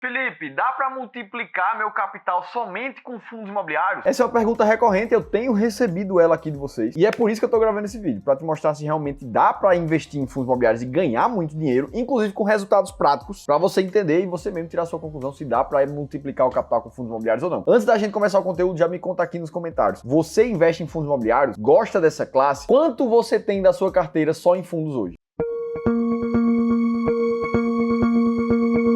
Felipe, dá para multiplicar meu capital somente com fundos imobiliários? Essa é uma pergunta recorrente, eu tenho recebido ela aqui de vocês. E é por isso que eu tô gravando esse vídeo, para te mostrar se realmente dá para investir em fundos imobiliários e ganhar muito dinheiro, inclusive com resultados práticos, para você entender e você mesmo tirar a sua conclusão se dá para multiplicar o capital com fundos imobiliários ou não. Antes da gente começar o conteúdo, já me conta aqui nos comentários. Você investe em fundos imobiliários? Gosta dessa classe? Quanto você tem da sua carteira só em fundos hoje?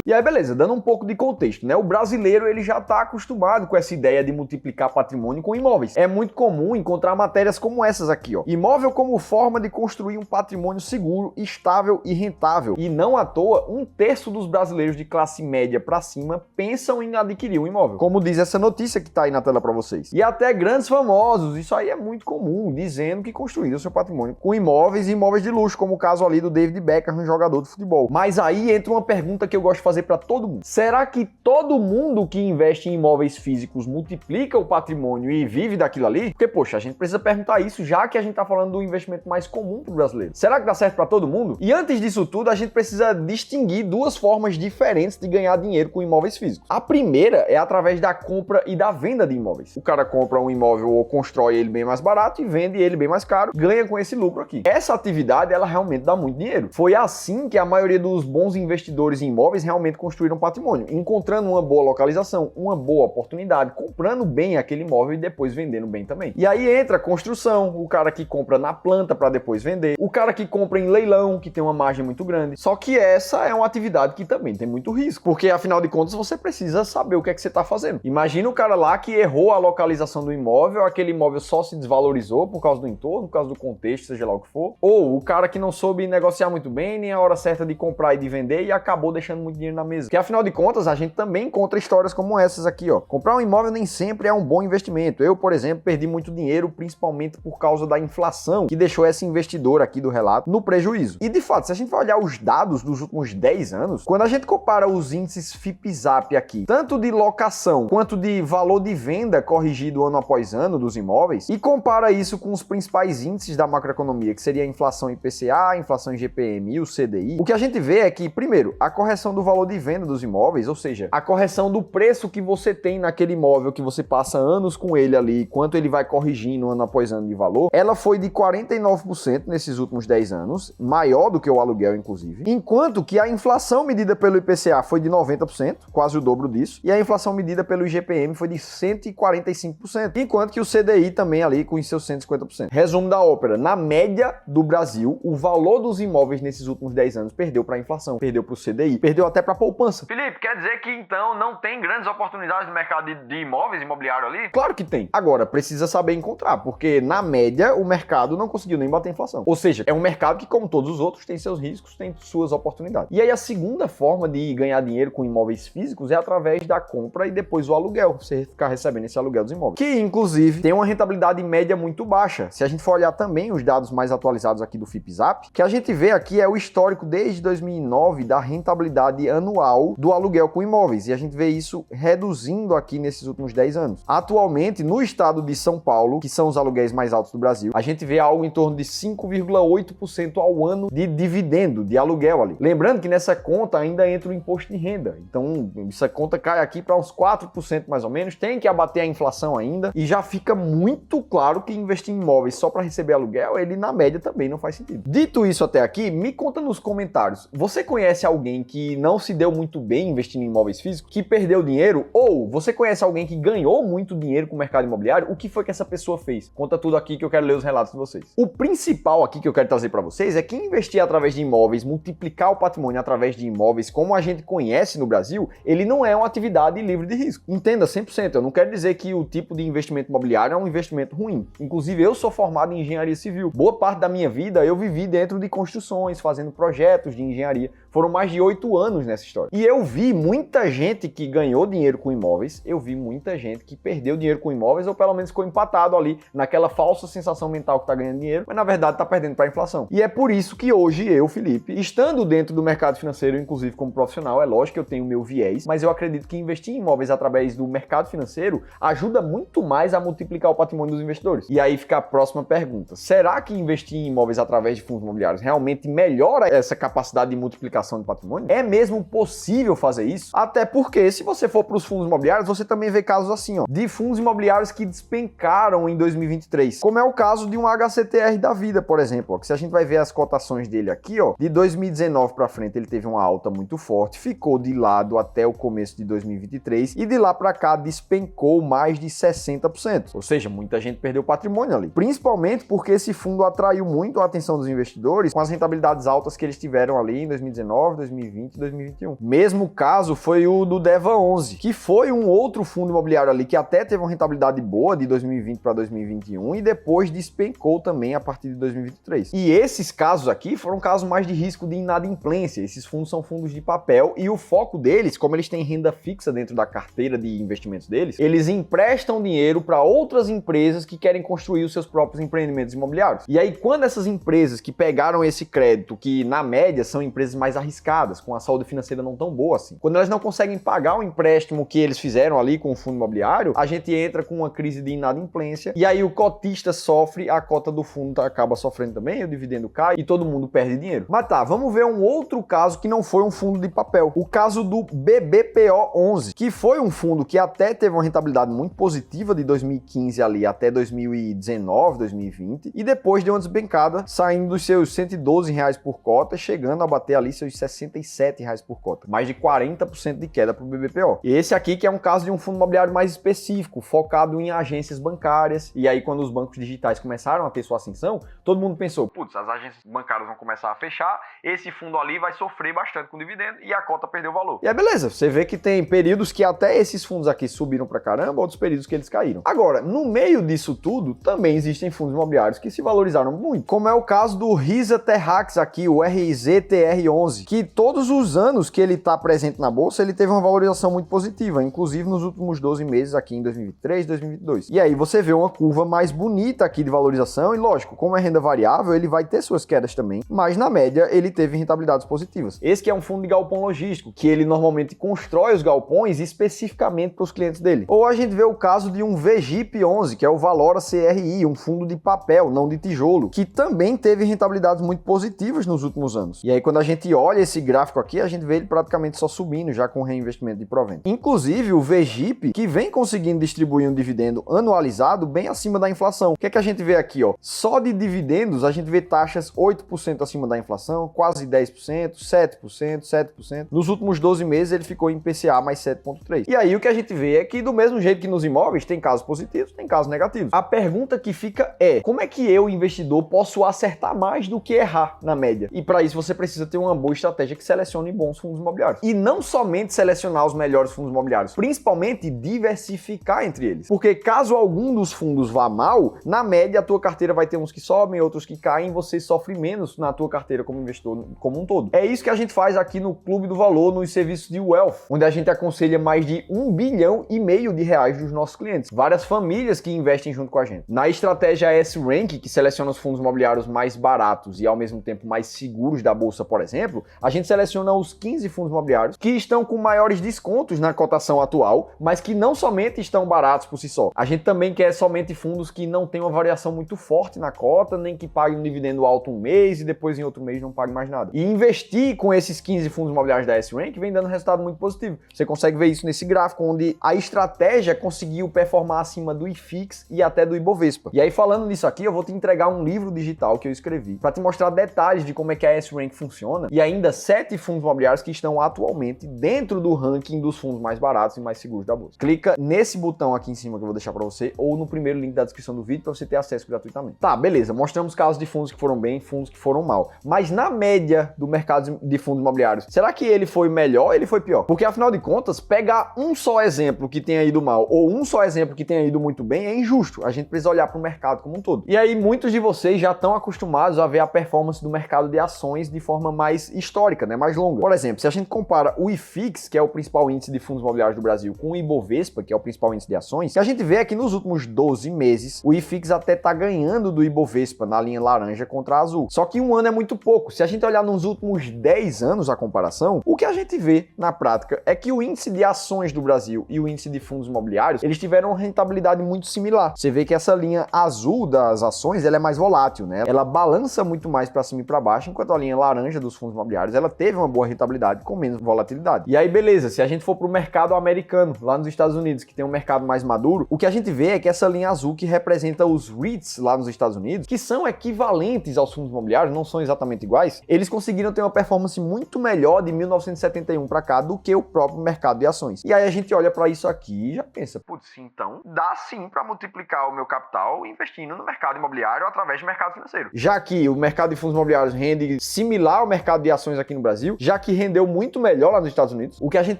E aí, beleza, dando um pouco de contexto, né? O brasileiro, ele já está acostumado com essa ideia de multiplicar patrimônio com imóveis. É muito comum encontrar matérias como essas aqui, ó. Imóvel como forma de construir um patrimônio seguro, estável e rentável. E não à toa, 1/3 dos brasileiros de classe média para cima pensam em adquirir um imóvel. Como diz essa notícia que está aí na tela para vocês. E até grandes famosos, isso aí é muito comum, dizendo que construíram seu patrimônio com imóveis e imóveis de luxo, como o caso ali do David Beckham, um jogador de futebol. Mas aí entra uma pergunta que eu gosto de fazer para todo mundo. Será que todo mundo que investe em imóveis físicos multiplica o patrimônio e vive daquilo ali? Porque, poxa, a gente precisa perguntar isso, já que a gente tá falando do investimento mais comum pro brasileiro. Será que dá certo para todo mundo? E antes disso tudo, a gente precisa distinguir duas formas diferentes de ganhar dinheiro com imóveis físicos. A primeira é através da compra e da venda de imóveis. O cara compra um imóvel ou constrói ele bem mais barato e vende ele bem mais caro, ganha com esse lucro aqui. Essa atividade, ela realmente dá muito dinheiro. Foi assim que a maioria dos bons investidores em imóveis realmente construíram patrimônio, encontrando uma boa localização, uma boa oportunidade, comprando bem aquele imóvel e depois vendendo bem também. E aí entra a construção, o cara que compra na planta para depois vender, o cara que compra em leilão, que tem uma margem muito grande. Só que essa é uma atividade que também tem muito risco, porque afinal de contas você precisa saber o que é que você está fazendo. Imagina o cara lá que errou a localização do imóvel, aquele imóvel só se desvalorizou por causa do entorno, por causa do contexto, seja lá o que for, ou o cara que não soube negociar muito bem, nem a hora certa de comprar e de vender e acabou deixando muito dinheiro na mesa. Porque afinal de contas, a gente também encontra histórias como essas aqui, ó. Comprar um imóvel nem sempre é um bom investimento. Eu, por exemplo, perdi muito dinheiro, principalmente por causa da inflação, que deixou esse investidor aqui do relato no prejuízo. E de fato, se a gente for olhar os dados dos últimos 10 anos, quando a gente compara os índices FIPZAP aqui, tanto de locação quanto de valor de venda corrigido ano após ano dos imóveis, e compara isso com os principais índices da macroeconomia, que seria a inflação IPCA, a inflação IGPM e o CDI, o que a gente vê é que, primeiro, a correção do valor de venda dos imóveis, ou seja, a correção do preço que você tem naquele imóvel que você passa anos com ele ali, quanto ele vai corrigindo ano após ano de valor, ela foi de 49% nesses últimos 10 anos, maior do que o aluguel, inclusive, enquanto que a inflação medida pelo IPCA foi de 90%, quase o dobro disso, e a inflação medida pelo IGPM foi de 145%, enquanto que o CDI também ali com os seus 150%. Resumo da ópera, na média do Brasil, o valor dos imóveis nesses últimos 10 anos perdeu para a inflação, perdeu para o CDI, perdeu até para a poupança. Felipe, quer dizer que então não tem grandes oportunidades no mercado de imóveis, imobiliário ali? Claro que tem. Agora, precisa saber encontrar, porque na média o mercado não conseguiu nem bater a inflação. Ou seja, é um mercado que, como todos os outros, tem seus riscos, tem suas oportunidades. E aí a segunda forma de ganhar dinheiro com imóveis físicos é através da compra e depois o aluguel, você ficar recebendo esse aluguel dos imóveis. Que, inclusive, tem uma rentabilidade média muito baixa. Se a gente for olhar também os dados mais atualizados aqui do FIPZAP, que a gente vê aqui é o histórico desde 2009 da rentabilidade anual do aluguel com imóveis, e a gente vê isso reduzindo aqui nesses últimos 10 anos. Atualmente, no estado de São Paulo, que são os aluguéis mais altos do Brasil, a gente vê algo em torno de 5,8% ao ano de dividendo, de aluguel ali. Lembrando que nessa conta ainda entra o imposto de renda, então essa conta cai aqui para uns 4% mais ou menos, tem que abater a inflação ainda, e já fica muito claro que investir em imóveis só para receber aluguel, ele na média também não faz sentido. Dito isso até aqui, me conta nos comentários, você conhece alguém que não se deu muito bem investindo em imóveis físicos, que perdeu dinheiro, ou você conhece alguém que ganhou muito dinheiro com o mercado imobiliário? O que foi que essa pessoa fez? Conta tudo aqui que eu quero ler os relatos de vocês. O principal aqui que eu quero trazer para vocês é que investir através de imóveis, multiplicar o patrimônio através de imóveis, como a gente conhece no Brasil, ele não é uma atividade livre de risco. Entenda 100%, eu não quero dizer que o tipo de investimento imobiliário é um investimento ruim. Inclusive, eu sou formado em engenharia civil. Boa parte da minha vida eu vivi dentro de construções, fazendo projetos de engenharia. Foram mais de 8 anos nessa história. E eu vi muita gente que ganhou dinheiro com imóveis, eu vi muita gente que perdeu dinheiro com imóveis, ou pelo menos ficou empatado ali naquela falsa sensação mental que tá ganhando dinheiro, mas na verdade tá perdendo para a inflação. E é por isso que hoje eu, Felipe, estando dentro do mercado financeiro, inclusive como profissional, é lógico que eu tenho o meu viés, mas eu acredito que investir em imóveis através do mercado financeiro ajuda muito mais a multiplicar o patrimônio dos investidores. E aí fica a próxima pergunta. Será que investir em imóveis através de fundos imobiliários realmente melhora essa capacidade de multiplicação multiplicação de patrimônio? É mesmo possível fazer isso? Até porque, se você for para os fundos imobiliários, você também vê casos assim, ó, de fundos imobiliários que despencaram em 2023, como é o caso de um HCTR da vida, por exemplo, ó, que se a gente vai ver as cotações dele aqui, ó, de 2019 para frente ele teve uma alta muito forte, ficou de lado até o começo de 2023 e de lá para cá despencou mais de 60%, ou seja, muita gente perdeu patrimônio ali, principalmente porque esse fundo atraiu muito a atenção dos investidores com as rentabilidades altas que eles tiveram ali em 2019, 2020 e 2021. Mesmo caso foi o do Deva 11, que foi um outro fundo imobiliário ali que até teve uma rentabilidade boa de 2020 para 2021 e depois despencou também a partir de 2023. E esses casos aqui foram casos mais de risco de inadimplência. Esses fundos são fundos de papel e o foco deles, como eles têm renda fixa dentro da carteira de investimentos deles, eles emprestam dinheiro para outras empresas que querem construir os seus próprios empreendimentos imobiliários. E aí, quando essas empresas que pegaram esse crédito, que na média são empresas mais arriscadas, com a saúde financeira não tão boa assim, quando elas não conseguem pagar o empréstimo que eles fizeram ali com o fundo imobiliário, a gente entra com uma crise de inadimplência e aí o cotista sofre, a cota do fundo acaba sofrendo também, o dividendo cai e todo mundo perde dinheiro. Mas tá, vamos ver um outro caso que não foi um fundo de papel. O caso do BBPO 11, que foi um fundo que até teve uma rentabilidade muito positiva de 2015 ali até 2019, 2020 e depois deu uma desbencada, saindo dos seus R$112 por cota, chegando a bater ali seus R$67 por cota. Mais de 40% de queda para o BBPO. E esse aqui que é um caso de um fundo imobiliário mais específico, focado em agências bancárias. E aí quando os bancos digitais começaram a ter sua ascensão, todo mundo pensou, putz, as agências bancárias vão começar a fechar, esse fundo ali vai sofrer bastante com dividendo e a cota perdeu valor. E é beleza, você vê que tem períodos que até esses fundos aqui subiram pra caramba, outros períodos que eles caíram. Agora, no meio disso tudo, também existem fundos imobiliários que se valorizaram muito, como é o caso do RISA Terrax aqui, o RZTR11, que todos os anos que ele está presente na bolsa, ele teve uma valorização muito positiva, inclusive nos últimos 12 meses aqui em 2023, 2022. E aí você vê uma curva mais bonita aqui de valorização e lógico, como é renda variável, ele vai ter suas quedas também, mas na média ele teve rentabilidades positivas. Esse que é um fundo de galpão logístico, que ele normalmente constrói os galpões especificamente para os clientes dele. Ou a gente vê o caso de um VGIP 11, que é o Valora CRI, um fundo de papel, não de tijolo, que também teve rentabilidades muito positivas nos últimos anos. E aí quando a gente olha esse gráfico aqui, a gente vê ele praticamente só subindo, já com reinvestimento de provento. Inclusive o VGIP, que vem conseguindo distribuir um dividendo anualizado bem acima da inflação. O que é que a gente vê aqui, ó? Só de dividendos a gente vê taxas 8% acima da inflação, quase 10%, 7%, 7%. Nos últimos 12 meses ele ficou em IPCA mais 7,3%. E aí o que a gente vê é que do mesmo jeito que nos imóveis tem casos positivos, tem casos negativos. A pergunta que fica é, como é que eu, investidor, posso acertar mais do que errar na média? E para isso você precisa ter uma boa estratégia que selecione bons fundos imobiliários. E não somente selecionar os melhores fundos imobiliários, principalmente diversificar entre eles. Porque caso algum dos fundos vá mal, na média a tua carteira vai ter uns que sobem, outros que caem, você sofre menos na tua carteira como investidor como um todo. É isso que a gente faz aqui no Clube do Valor, nos serviços de Wealth, onde a gente aconselha mais de R$1,5 bilhão de reais dos nossos clientes. Várias famílias que investem junto com a gente. Na estratégia S-Rank, que seleciona os fundos imobiliários mais baratos e ao mesmo tempo mais seguros da bolsa, por exemplo, a gente seleciona os 15 fundos imobiliários que estão com maiores descontos na cotação atual, mas que não somente estão baratos por si só. A gente também quer somente fundos que não tenham uma variação muito forte na cota, nem que paguem um dividendo alto um mês e depois em outro mês não pague mais nada. E investir com esses 15 fundos imobiliários da S-Rank vem dando resultado muito positivo. Você consegue ver isso nesse gráfico, onde a estratégia conseguiu performar acima do IFIX e até do Ibovespa. E aí, falando nisso aqui, eu vou te entregar um livro digital que eu escrevi para te mostrar detalhes de como é que a S-Rank funciona e ainda 7 fundos imobiliários que estão atualmente dentro do ranking dos fundos mais baratos e mais seguros da bolsa. Clica nesse botão aqui em cima que eu vou deixar para você ou no primeiro link da descrição do vídeo para você ter acesso gratuitamente. Tá, beleza, mostramos casos de fundos que foram bem, fundos que foram mal. Mas na média do mercado de fundos imobiliários, será que ele foi melhor ou ele foi pior? Porque afinal de contas, pegar um só exemplo que tenha ido mal ou um só exemplo que tenha ido muito bem é injusto. A gente precisa olhar para o mercado como um todo. E aí muitos de vocês já estão acostumados a ver a performance do mercado de ações de forma mais histórica, né, mais longa. Por exemplo, se a gente compara o IFIX, que é o principal índice de fundos imobiliários do Brasil, com o Ibovespa, que é o principal índice de ações, que a gente vê é que nos últimos 12 meses o IFIX até está ganhando do Ibovespa na linha laranja contra a azul. Só que um ano é muito pouco. Se a gente olhar nos últimos 10 anos a comparação, o que a gente vê na prática é que o índice de ações do Brasil e o índice de fundos imobiliários, eles tiveram uma rentabilidade muito similar. Você vê que essa linha azul das ações, ela é mais volátil, né? Ela balança muito mais para cima e para baixo, enquanto a linha laranja dos fundos imobiliários imobiliários, ela teve uma boa rentabilidade com menos volatilidade. E aí, beleza, se a gente for para o mercado americano, lá nos Estados Unidos, que tem um mercado mais maduro, o que a gente vê é que essa linha azul que representa os REITs lá nos Estados Unidos, que são equivalentes aos fundos imobiliários, não são exatamente iguais, eles conseguiram ter uma performance muito melhor de 1971 para cá do que o próprio mercado de ações. E aí a gente olha para isso aqui e já pensa, putz, então dá sim para multiplicar o meu capital investindo no mercado imobiliário através do mercado financeiro. Já que o mercado de fundos imobiliários rende similar ao mercado de ações aqui no Brasil, já que rendeu muito melhor lá nos Estados Unidos, o que a gente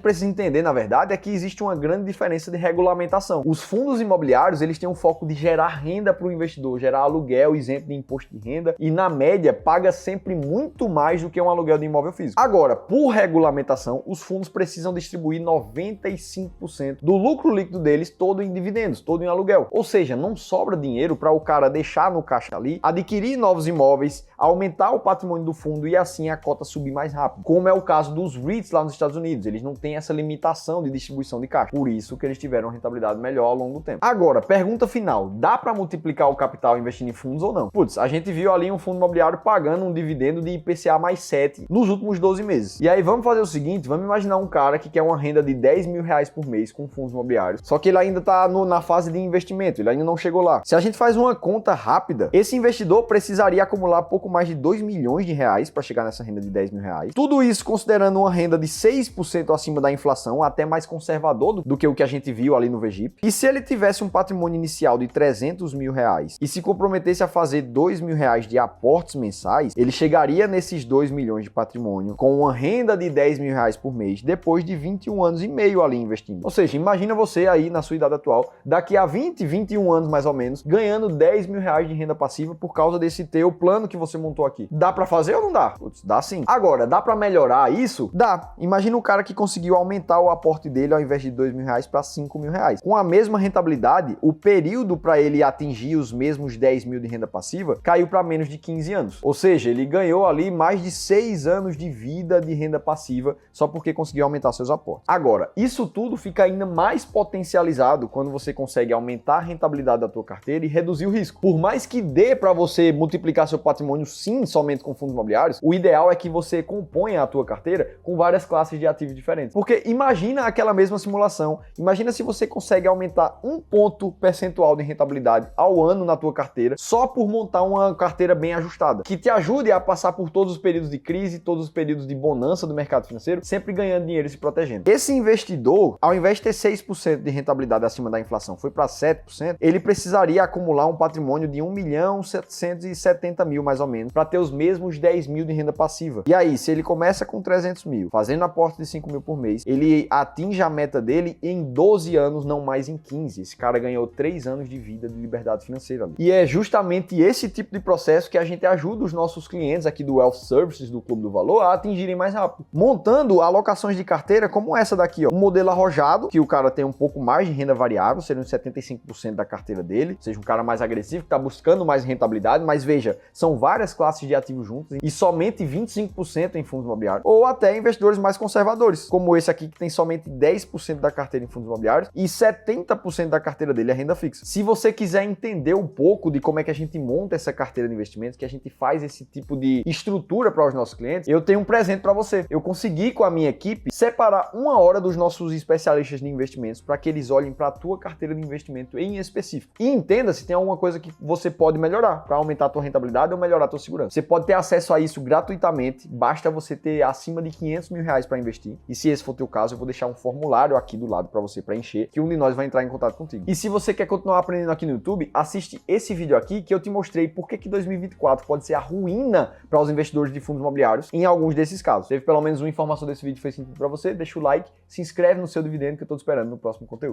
precisa entender, na verdade, é que existe uma grande diferença de regulamentação. Os fundos imobiliários, eles têm um foco de gerar renda para o investidor, gerar aluguel isento de imposto de renda e, na média, paga sempre muito mais do que um aluguel de imóvel físico. Agora, por regulamentação, os fundos precisam distribuir 95% do lucro líquido deles todo em dividendos, todo em aluguel. Ou seja, não sobra dinheiro para o cara deixar no caixa ali, adquirir novos imóveis, aumentar o patrimônio do fundo e assim a cota subir mais rápido. Como é o caso dos REITs lá nos Estados Unidos, eles não têm essa limitação de distribuição de caixa. Por isso que eles tiveram uma rentabilidade melhor ao longo do tempo. Agora, pergunta final, dá para multiplicar o capital investindo em fundos ou não? Putz, a gente viu ali um fundo imobiliário pagando um dividendo de IPCA mais 7 nos últimos 12 meses. E aí vamos fazer o seguinte, vamos imaginar um cara que quer uma renda de 10 mil reais por mês com fundos imobiliários, só que ele ainda está na fase de investimento, ele ainda não chegou lá. Se a gente faz uma conta rápida, esse investidor precisaria acumular pouco mais de 2 milhões de reais para chegar nessa renda de 10 mil reais. Tudo isso considerando uma renda de 6% acima da inflação, até mais conservador do que o que a gente viu ali no VGIP. E se ele tivesse um patrimônio inicial de 300 mil reais e se comprometesse a fazer 2 mil reais de aportes mensais, ele chegaria nesses 2 milhões de patrimônio com uma renda de 10 mil reais por mês depois de 21 anos e meio ali investindo. Ou seja, imagina você aí na sua idade atual, daqui a 21 anos mais ou menos, ganhando 10 mil reais de renda passiva por causa desse teu plano que você montou aqui. Dá pra fazer ou não dá? Putz, dá sim. Agora, dá pra melhorar isso? Dá. Imagina o cara que conseguiu aumentar o aporte dele ao invés de 2 mil reais para 5 mil reais. Com a mesma rentabilidade, o período para ele atingir os mesmos 10 mil de renda passiva caiu para menos de 15 anos. Ou seja, ele ganhou ali mais de 6 anos de vida de renda passiva só porque conseguiu aumentar seus aportes. Agora, isso tudo fica ainda mais potencializado quando você consegue aumentar a rentabilidade da tua carteira e reduzir o risco. Por mais que dê para você multiplicar seu patrimônio sim somente com fundos imobiliários, o ideal é que você componha a tua carteira com várias classes de ativos diferentes. Porque imagina aquela mesma simulação, imagina se você consegue aumentar 1 ponto percentual de rentabilidade ao ano na tua carteira só por montar uma carteira bem ajustada, que te ajude a passar por todos os períodos de crise, todos os períodos de bonança do mercado financeiro, sempre ganhando dinheiro e se protegendo. Esse investidor, ao invés de ter 6% de rentabilidade acima da inflação, foi para 7%, ele precisaria acumular um patrimônio de 1.770.000 mais ou menos, para ter os mesmos 10 mil de renda passiva. E aí, se ele começa com 300 mil, fazendo aporte de 5 mil por mês, ele atinge a meta dele em 12 anos, não mais em 15. Esse cara ganhou 3 anos de vida de liberdade financeira ali. E é justamente esse tipo de processo que a gente ajuda os nossos clientes aqui do Wealth Services, do Clube do Valor, a atingirem mais rápido. Montando alocações de carteira como essa daqui, ó. Um modelo arrojado, que o cara tem um pouco mais de renda variável, seriam 75% da carteira dele, ou seja, um cara mais agressivo, que está buscando mais rentabilidade, mas veja, são várias classes de ativos juntas e somente 25% em fundos imobiliários, ou até investidores mais conservadores, como esse aqui que tem somente 10% da carteira em fundos imobiliários e 70% da carteira dele é renda fixa. Se você quiser entender um pouco de como é que a gente monta essa carteira de investimentos, que a gente faz esse tipo de estrutura para os nossos clientes, eu tenho um presente para você. Eu consegui com a minha equipe separar 1 hora dos nossos especialistas de investimentos para que eles olhem para a tua carteira de investimento em específico e entenda se tem alguma coisa que você pode melhorar para aumentar a tua rentabilidade ou melhorar a tua segurança. Você pode ter acesso a isso gratuitamente, basta você ter acima de 500 mil reais para investir. E se esse for o teu caso, eu vou deixar um formulário aqui do lado para você preencher, que um de nós vai entrar em contato contigo. E se você quer continuar aprendendo aqui no YouTube, assiste esse vídeo aqui que eu te mostrei por que 2024 pode ser a ruína para os investidores de fundos imobiliários em alguns desses casos. Teve pelo menos uma informação desse vídeo que fez sentido para você? Deixa o like, se inscreve no seu dividendo que eu estou te esperando no próximo conteúdo.